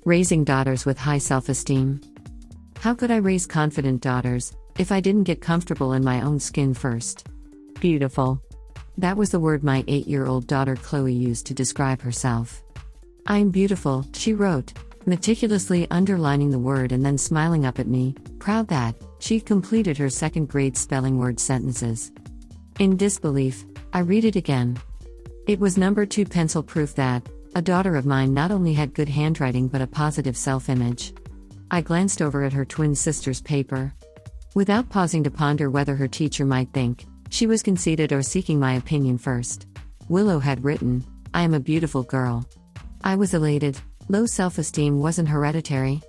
Raising daughters with high self-esteem. How could I raise confident daughters if I didn't get comfortable in my own skin first? Beautiful. That was the word my 8-year-old daughter Chloe used to describe herself. "I am beautiful," she wrote, meticulously underlining the word and then smiling up at me, proud that she'd completed her second-grade spelling word sentences. In disbelief, I read it again. It was number 2 pencil proof that a daughter of mine not only had good handwriting but a positive self-image. I glanced over at her twin sister's paper. Without pausing to ponder whether her teacher might think she was conceited or seeking my opinion first, Willow had written, "I am a beautiful girl." I was elated. Low self-esteem wasn't hereditary.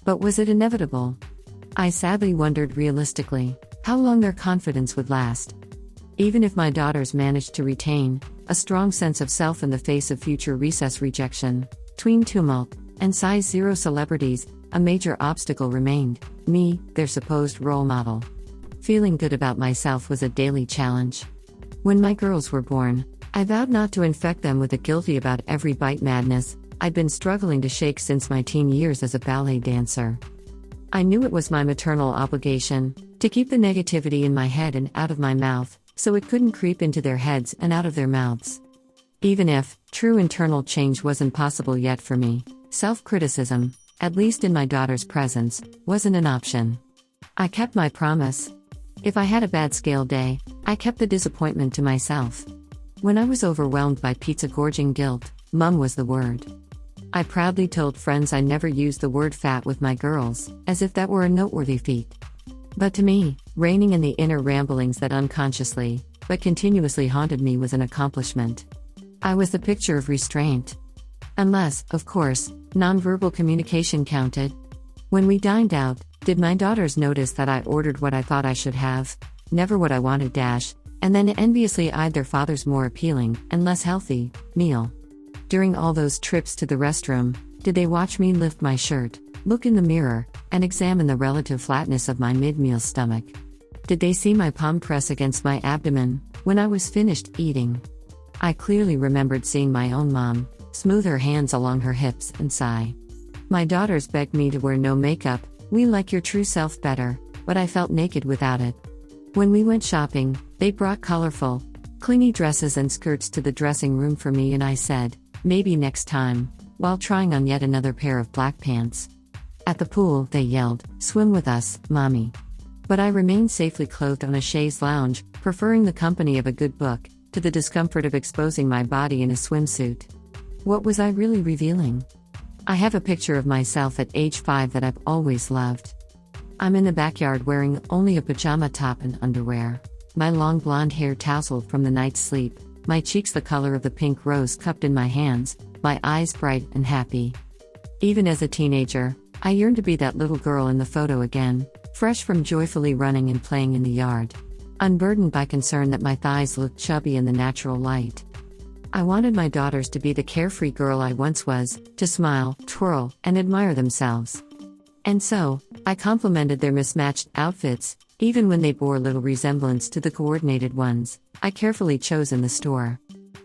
But was it inevitable? I sadly wondered realistically how long their confidence would last. Even if my daughters managed to retain a strong sense of self in the face of future recess rejection, tween tumult, and size 0 celebrities, a major obstacle remained: me, their supposed role model. Feeling good about myself was a daily challenge. When my girls were born, I vowed not to infect them with the guilty about every bite madness I'd been struggling to shake since my teen years as a ballet dancer. I knew it was my maternal obligation to keep the negativity in my head and out of my mouth, so it couldn't creep into their heads and out of their mouths. Even if true internal change wasn't possible yet for me, self-criticism, at least in my daughter's presence, wasn't an option. I kept my promise. If I had a bad scale day, I kept the disappointment to myself. When I was overwhelmed by pizza-gorging guilt, Mum was the word. I proudly told friends I never used the word fat with my girls, as if that were a noteworthy feat. But to me, reining in the inner ramblings that unconsciously, but continuously haunted me was an accomplishment. I was the picture of restraint. Unless, of course, nonverbal communication counted. When we dined out, did my daughters notice that I ordered what I thought I should have, never what I wanted and then enviously eyed their father's more appealing, and less healthy, meal? During all those trips to the restroom, did they watch me lift my shirt, look in the mirror, and examine the relative flatness of my mid-meal stomach? Did they see my palm press against my abdomen when I was finished eating? I clearly remembered seeing my own mom smooth her hands along her hips and sigh. My daughters begged me to wear no makeup. "We like your true self better," but I felt naked without it. When we went shopping, they brought colorful, clingy dresses and skirts to the dressing room for me, and I said, "Maybe next time," while trying on yet another pair of black pants. At the pool, they yelled, "Swim with us, Mommy." But I remained safely clothed on a chaise lounge, preferring the company of a good book to the discomfort of exposing my body in a swimsuit. What was I really revealing? I have a picture of myself at age 5 that I've always loved. I'm in the backyard wearing only a pajama top and underwear, my long blonde hair tousled from the night's sleep, my cheeks the color of the pink rose cupped in my hands, my eyes bright and happy. Even as a teenager, I yearned to be that little girl in the photo again, fresh from joyfully running and playing in the yard, unburdened by concern that my thighs looked chubby in the natural light. I wanted my daughters to be the carefree girl I once was, to smile, twirl, and admire themselves. And so, I complimented their mismatched outfits, even when they bore little resemblance to the coordinated ones I carefully chose in the store.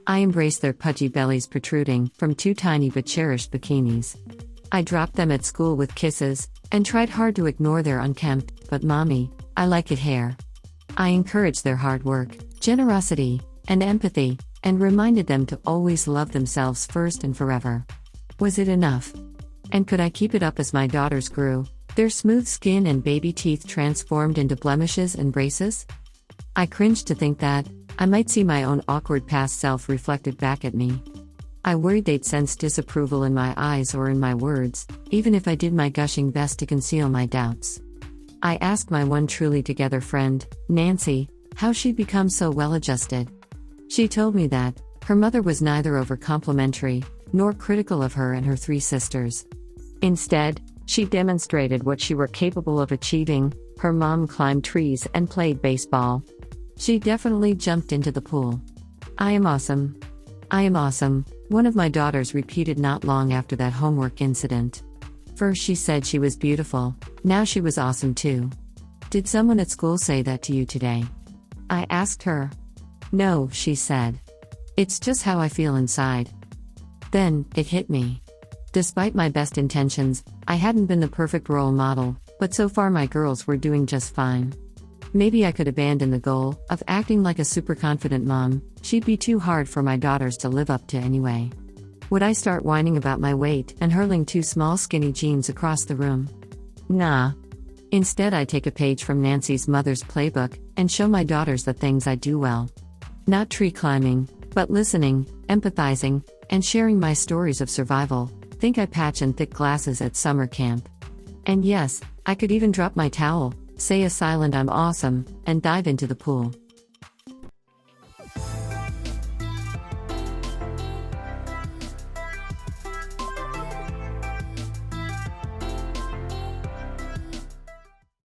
I embraced their pudgy bellies protruding from 2 tiny but cherished bikinis. I dropped them at school with kisses, and tried hard to ignore their unkempt, "But Mommy, I like it" hair. I encouraged their hard work, generosity, and empathy, and reminded them to always love themselves first and forever. Was it enough? And could I keep it up as my daughters grew, their smooth skin and baby teeth transformed into blemishes and braces? I cringed to think that I might see my own awkward past self reflected back at me. I worried they'd sense disapproval in my eyes or in my words, even if I did my gushing best to conceal my doubts. I asked my one truly together friend, Nancy, how she'd become so well-adjusted. She told me that her mother was neither over-complimentary nor critical of her and her 3 sisters. Instead, she demonstrated what she were capable of achieving. Her mom climbed trees and played baseball. She definitely jumped into the pool. "I am awesome. I am awesome," one of my daughters repeated not long after that homework incident. First she said she was beautiful, now she was awesome too. "Did someone at school say that to you today?" I asked her. "No," she said. "It's just how I feel inside." Then, it hit me. Despite my best intentions, I hadn't been the perfect role model, but so far my girls were doing just fine. Maybe I could abandon the goal of acting like a super confident mom. She'd be too hard for my daughters to live up to anyway. Would I start whining about my weight and hurling 2 small skinny jeans across the room? Nah. Instead, I take a page from Nancy's mother's playbook and show my daughters the things I do well. Not tree climbing, but listening, empathizing, and sharing my stories of survival. Think I patch and thick glasses at summer camp. And yes, I could even drop my towel, say a silent "I'm awesome," and dive into the pool.